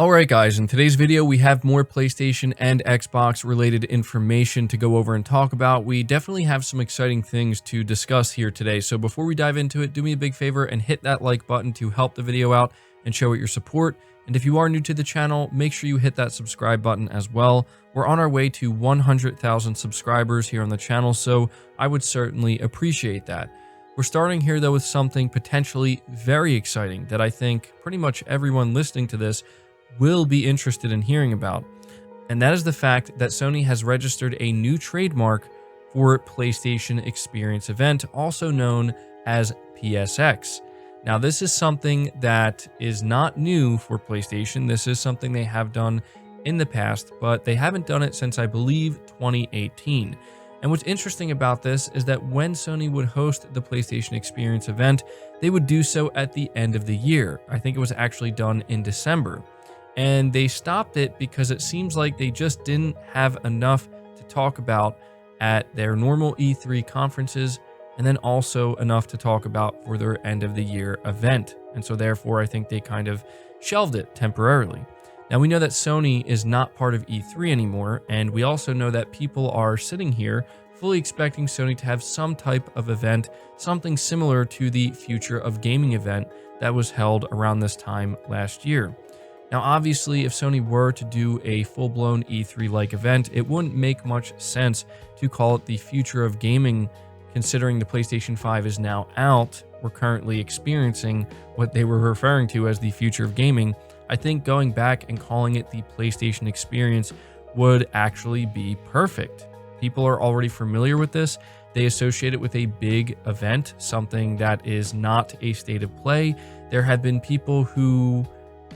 Alright guys, in today's video we have more PlayStation and Xbox related information to go over and talk about. We definitely have some exciting things to discuss here today, so before we dive into it, do me a big favor and hit that like button to help the video out and show it your support. And if you are new to the channel, make sure you hit that subscribe button as well. We're on our way to 100,000 subscribers here on the channel, so I would certainly appreciate that. We're starting here though with something potentially very exciting that I think pretty much everyone listening to this will be interested in hearing about, and that is the fact that Sony has registered a new trademark for PlayStation Experience Event, also known as PSX. Now, this is something that is not new for PlayStation. This is something they have done in the past, but they haven't done it since, I believe, 2018. And what's interesting about this is that when Sony would host the PlayStation Experience Event, they would do so at the end of the year. I think it was actually done in December. And they stopped it because it seems like they just didn't have enough to talk about at their normal E3 conferences, and then also enough to talk about for their end of the year event. And so therefore, I think they kind of shelved it temporarily. Now, we know that Sony is not part of E3 anymore, and we also know that people are sitting here fully expecting Sony to have some type of event, something similar to the Future of Gaming event that was held around this time last year. Now, obviously, if Sony were to do a full-blown E3-like event, it wouldn't make much sense to call it the Future of Gaming, considering the PlayStation 5 is now out. We're currently experiencing what they were referring to as the Future of Gaming. I think going back and calling it the PlayStation Experience would actually be perfect. People are already familiar with this. They associate it with a big event, something that is not a state of play. There have been people who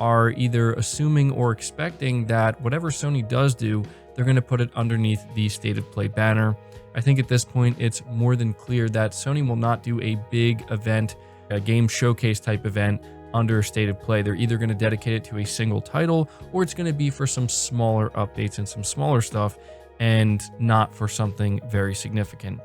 are either assuming or expecting that whatever Sony does do, they're going to put it underneath the State of Play banner. I think at this point, it's more than clear that Sony will not do a big event, a game showcase type event under State of Play. They're either going to dedicate it to a single title, or it's going to be for some smaller updates and some smaller stuff, and not for something very significant.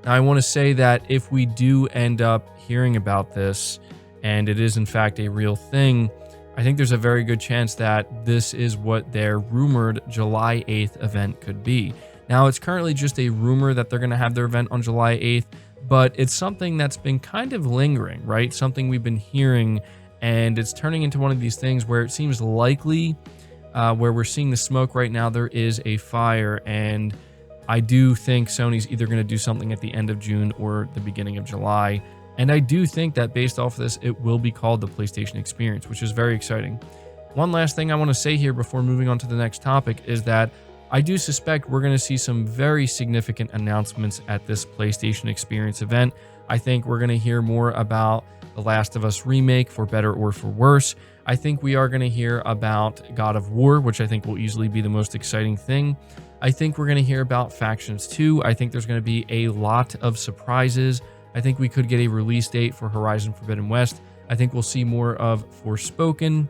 Now, I want to say that if we do end up hearing about this, and it is in fact a real thing, I think there's a very good chance that this is what their rumored July 8th event could be. Now, it's currently just a rumor that they're going to have their event on July 8th, but it's something that's been kind of lingering, right? Something we've been hearing, and it's turning into one of these things where it seems likely, where we're seeing the smoke right now, there is a fire, and I do think Sony's either going to do something at the end of June or the beginning of July. And I do think that based off of this, it will be called the PlayStation Experience, which is very exciting. One last thing I want to say here before moving on to the next topic is that I do suspect we're going to see some very significant announcements at this PlayStation Experience event. I think we're going to hear more about The Last of Us remake, for better or for worse. I think we are going to hear about God of War, which I think will easily be the most exciting thing. I think we're going to hear about Factions 2. I think there's going to be a lot of surprises. I think we could get a release date for Horizon Forbidden West. I think we'll see more of Forspoken.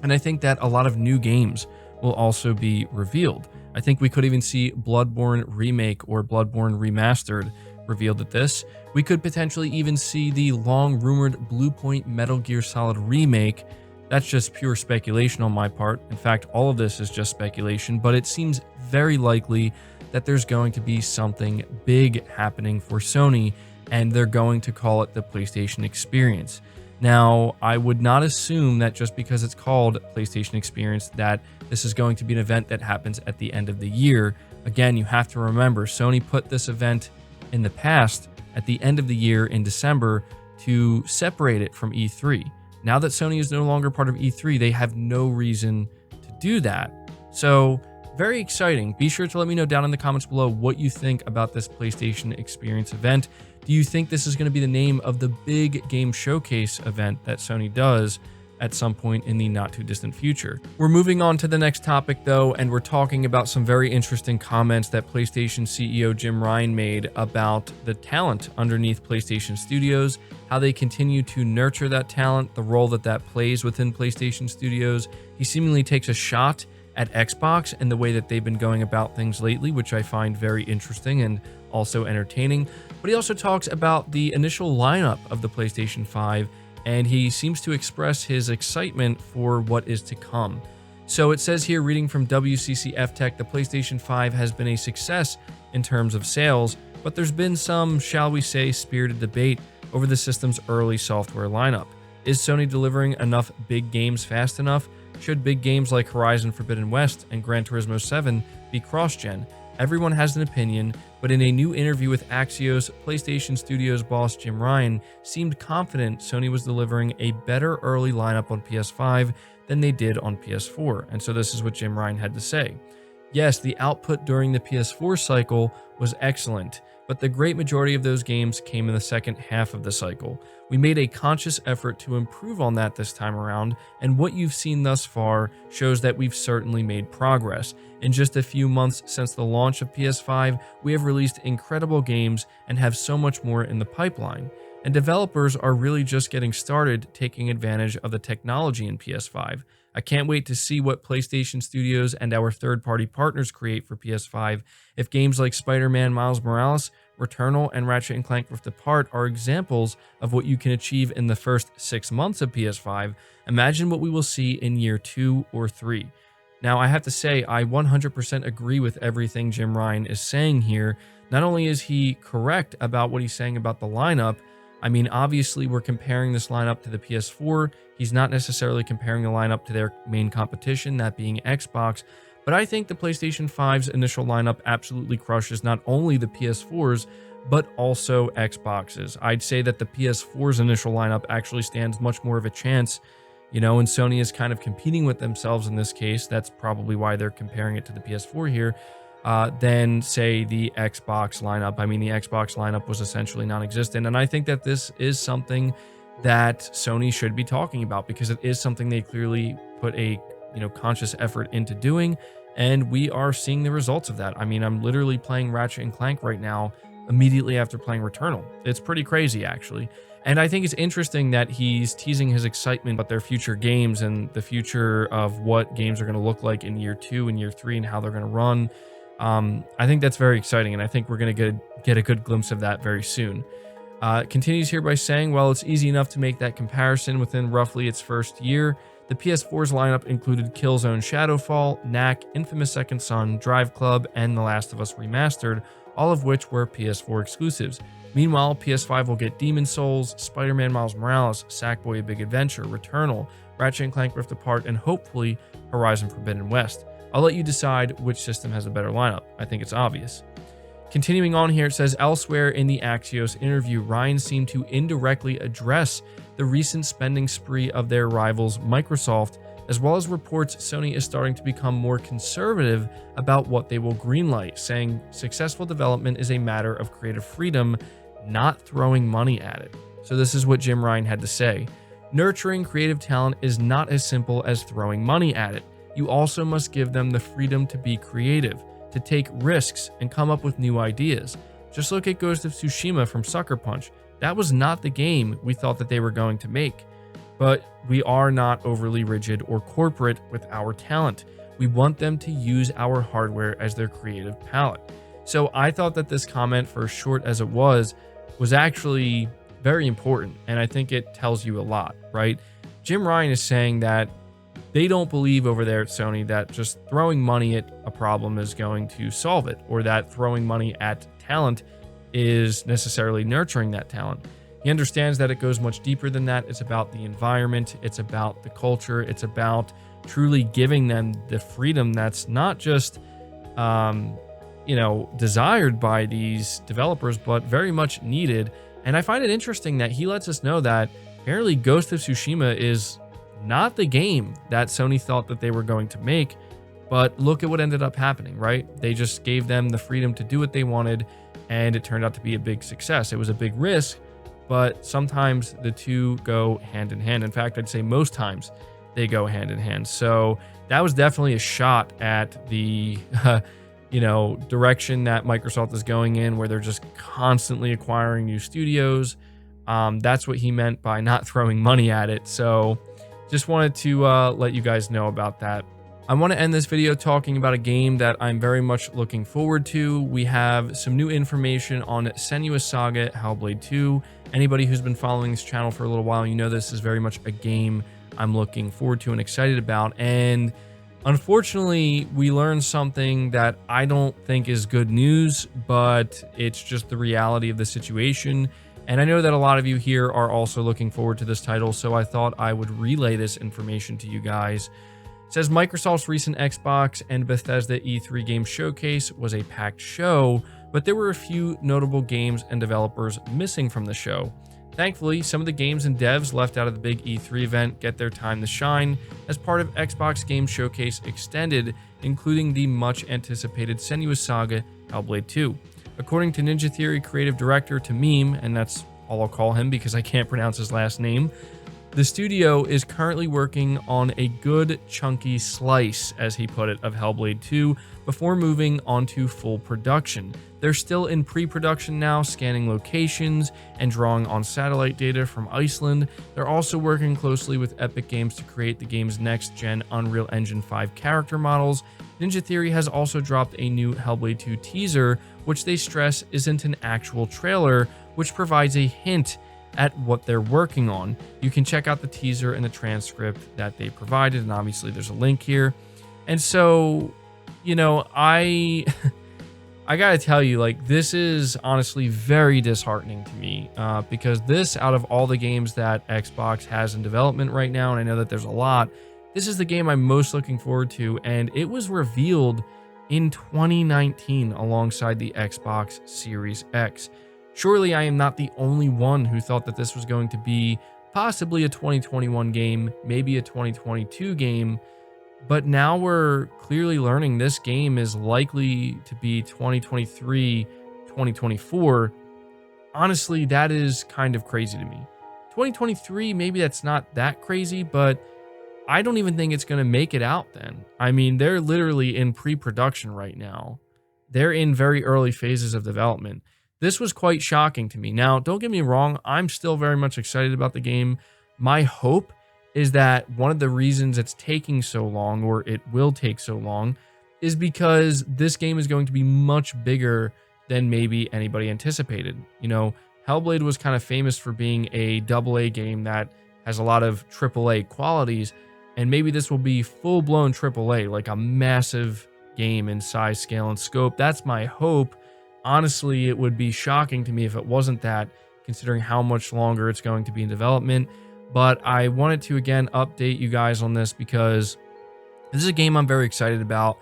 And I think that a lot of new games will also be revealed. I think we could even see Bloodborne Remake or Bloodborne Remastered revealed at this. We could potentially even see the long-rumored Bluepoint Metal Gear Solid Remake. That's just pure speculation on my part. In fact, all of this is just speculation, but it seems very likely that there's going to be something big happening for Sony, and they're going to call it the PlayStation Experience. Now, I would not assume that just because it's called PlayStation Experience that this is going to be an event that happens at the end of the year. Again, you have to remember, Sony put this event in the past at the end of the year in December to separate it from E3. Now that Sony is no longer part of E3, they have no reason to do that. So, very exciting. Be sure to let me know down in the comments below what you think about this PlayStation Experience event. Do you think this is going to be the name of the big game showcase event that Sony does at some point in the not too distant future? We're moving on to the next topic though, and we're talking about some very interesting comments that PlayStation CEO Jim Ryan made about the talent underneath PlayStation Studios, how they continue to nurture that talent, the role that that plays within PlayStation Studios. He seemingly takes a shot at Xbox and the way that they've been going about things lately, which I find very interesting and also entertaining. But he also talks about the initial lineup of the PlayStation 5, and he seems to express his excitement for what is to come. So it says here, reading from WCCF Tech, the PlayStation 5 has been a success in terms of sales, but there's been some, shall we say, spirited debate over the system's early software lineup. Is Sony delivering enough big games fast enough? Should big games like Horizon Forbidden West and Gran Turismo 7 be cross-gen? Everyone has an opinion, but in a new interview with Axios, PlayStation Studios boss Jim Ryan seemed confident Sony was delivering a better early lineup on PS5 than they did on PS4, and so this is what Jim Ryan had to say. Yes, the output during the PS4 cycle was excellent, but the great majority of those games came in the second half of the cycle. We made a conscious effort to improve on that this time around, and what you've seen thus far shows that we've certainly made progress. In just a few months since the launch of PS5, we have released incredible games and have so much more in the pipeline. And developers are really just getting started taking advantage of the technology in PS5. I can't wait to see what PlayStation Studios and our third-party partners create for PS5. If games like Spider-Man Miles Morales, Returnal, and Ratchet & Clank Rift Apart are examples of what you can achieve in the first 6 months of PS5, imagine what we will see in year 2 or 3. Now, I have to say, I 100% agree with everything Jim Ryan is saying here. Not only is he correct about what he's saying about the lineup, I mean, obviously, we're comparing this lineup to the PS4. He's not necessarily comparing the lineup to their main competition, that being Xbox. But I think the PlayStation 5's initial lineup absolutely crushes not only the PS4's, but also Xbox's. I'd say that the PS4's initial lineup actually stands much more of a chance, and Sony is kind of competing with themselves in this case. That's probably why they're comparing it to the PS4 here. Than, say, the Xbox lineup. I mean, the Xbox lineup was essentially non-existent, and I think that this is something that Sony should be talking about because it is something they clearly put a conscious effort into doing, and we are seeing the results of that. I mean, I'm literally playing Ratchet & Clank right now immediately after playing Returnal. It's pretty crazy, actually. And I think it's interesting that he's teasing his excitement about their future games and the future of what games are going to look like in year 2 and year 3 and how they're going to run. I think that's very exciting, and I think we're going to get a good glimpse of that very soon. It continues here by saying, while it's easy enough to make that comparison within roughly its first year, the PS4's lineup included Killzone Shadowfall, Knack, Infamous Second Son, Drive Club, and The Last of Us Remastered, all of which were PS4 exclusives. Meanwhile, PS5 will get Demon's Souls, Spider-Man Miles Morales, Sackboy: A Big Adventure, Returnal, Ratchet & Clank Rift Apart, and hopefully Horizon Forbidden West. I'll let you decide which system has a better lineup. I think it's obvious. Continuing on here, it says, elsewhere in the Axios interview, Ryan seemed to indirectly address the recent spending spree of their rivals, Microsoft, as well as reports Sony is starting to become more conservative about what they will greenlight, saying successful development is a matter of creative freedom, not throwing money at it. So this is what Jim Ryan had to say. Nurturing creative talent is not as simple as throwing money at it. You also must give them the freedom to be creative, to take risks, and come up with new ideas. Just look at Ghost of Tsushima from Sucker Punch. That was not the game we thought that they were going to make. But we are not overly rigid or corporate with our talent. We want them to use our hardware as their creative palette. So I thought that this comment, for as short as it was actually very important, and I think it tells you a lot, right? Jim Ryan is saying that they don't believe over there at Sony that just throwing money at a problem is going to solve it, or that throwing money at talent is necessarily nurturing that talent. He understands that it goes much deeper than that. It's about the environment, it's about the culture, it's about truly giving them the freedom that's not just desired by these developers, but very much needed. And I find it interesting that he lets us know that apparently Ghost of Tsushima is not the game that Sony thought that they were going to make, but look at what ended up happening, right? They just gave them the freedom to do what they wanted, and it turned out to be a big success. It was a big risk, but sometimes the two go hand in hand. In fact, I'd say most times they go hand in hand. So that was definitely a shot at the direction that Microsoft is going in, where they're just constantly acquiring new studios. That's what he meant by not throwing money at it. So just wanted to let you guys know about that. I want to end this video talking about a game that I'm very much looking forward to. We have some new information on Senua Saga Hellblade 2. Anybody who's been following this channel for a little while, you know this is very much a game I'm looking forward to and excited about. And Unfortunately, we learned something that I don't think is good news, but it's just the reality of the situation. And I know that a lot of you here are also looking forward to this title, so I thought I would relay this information to you guys. It says Microsoft's recent Xbox and Bethesda E3 game showcase was a packed show, but there were a few notable games and developers missing from the show. Thankfully, some of the games and devs left out of the big E3 event get their time to shine as part of Xbox Game Showcase Extended, including the much anticipated Senua Saga Hellblade 2. According to Ninja Theory creative director Tamim, and that's all I'll call him because I can't pronounce his last name, the studio is currently working on a good chunky slice, as he put it, of Hellblade 2 before moving on to full production. They're still in pre-production now, scanning locations and drawing on satellite data from Iceland. They're also working closely with Epic Games to create the game's next-gen Unreal Engine 5 character models. Ninja Theory has also dropped a new Hellblade 2 teaser, which they stress isn't an actual trailer, which provides a hint at what they're working on. You can check out the teaser and the transcript that they provided, and obviously there's a link here. And so, you know, I gotta tell you, like, this is honestly very disheartening to me, because this, out of all the games that Xbox has in development right now, and I know that there's a lot, this is the game I'm most looking forward to, and it was revealed in 2019 alongside the Xbox Series X. Surely I am not the only one who thought that this was going to be possibly a 2021 game, maybe a 2022 game, but now we're clearly learning this game is likely to be 2023, 2024. Honestly, that is kind of crazy to me. 2023, maybe that's not that crazy, but I don't even think it's going to make it out then. I mean, they're literally in pre-production right now. They're in very early phases of development. This was quite shocking to me. Now, don't get me wrong, I'm still very much excited about the game. My hope is that one of the reasons it's taking so long, or it will take so long, is because this game is going to be much bigger than maybe anybody anticipated. You know, Hellblade was kind of famous for being a AA game that has a lot of AAA qualities, and maybe this will be full-blown AAA, like a massive game in size, scale, and scope. That's my hope. Honestly, it would be shocking to me if it wasn't that, considering how much longer it's going to be in development. But I wanted to, again, update you guys on this because this is a game I'm very excited about.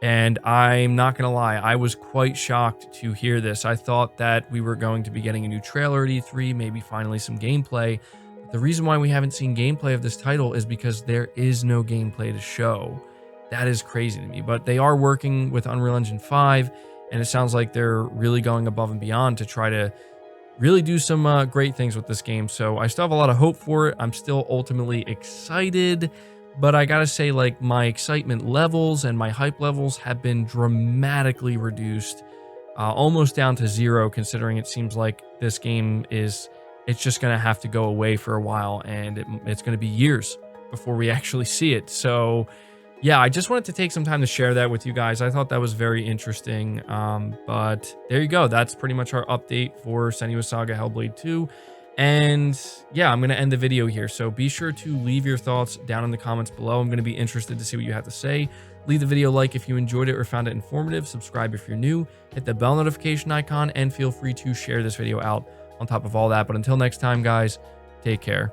And I'm not going to lie, I was quite shocked to hear this. I thought that we were going to be getting a new trailer at E3, maybe finally some gameplay. The reason why we haven't seen gameplay of this title is because there is no gameplay to show. That is crazy to me. But they are working with Unreal Engine 5. And it sounds like they're really going above and beyond to try to really do some great things with this game. So I still have a lot of hope for it. I'm still ultimately excited. But I gotta say, like, my excitement levels and my hype levels have been dramatically reduced. Almost down to zero, considering it seems like this game it's just going to have to go away for a while. And it's going to be years before we actually see it. So yeah, I just wanted to take some time to share that with you guys. I thought that was very interesting. But there you go. That's pretty much our update for Senua Saga Hellblade 2. And yeah, I'm going to end the video here. So be sure to leave your thoughts down in the comments below. I'm going to be interested to see what you have to say. Leave the video a like if you enjoyed it or found it informative. Subscribe if you're new. Hit the bell notification icon and feel free to share this video out on top of all that. But until next time, guys, take care.